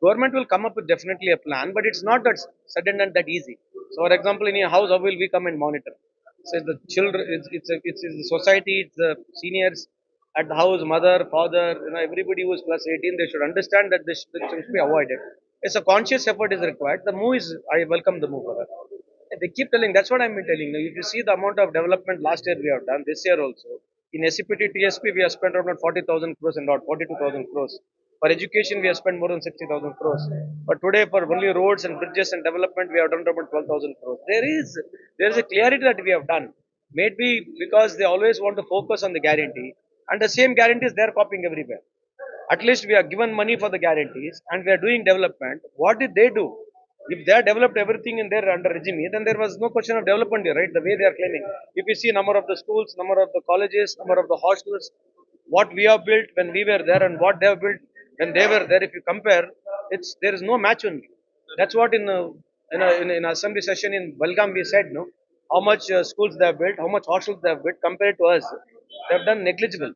Government will come up with definitely a plan, but it's not that sudden and that easy. So, for example, in your house, how will we come and monitor? So the children, it's the society, it's the seniors at the house, mother, father, everybody who is plus 18, they should understand that this should be avoided. It's a conscious effort is required. The move is, I welcome the move for that. They keep telling, that's what I've been telling. Now, if you see the amount of development last year we have done, this year also, in SCPT, TSP, we have spent around 40,000 crores and not 42,000 crores. For education, we have spent more than 60,000 crores. But today, for only roads and bridges and development, we have done about 12,000 crores. There is a clarity that we have done. Maybe because they always want to focus on the guarantee, and the same guarantees they are copying everywhere. At least we are given money for the guarantees and we are doing development. What did they do? If they have developed everything in their under regime, then there was no question of development here, right? The way they are claiming. If you see number of the schools, number of the colleges, number of the hostels, what we have built when we were there and what they have built when they were there, if you compare, it's there is no match only. That's what in assembly session in Belgaum we said, no, how much schools they have built, how much hostels they have built compared to us, they have done negligible.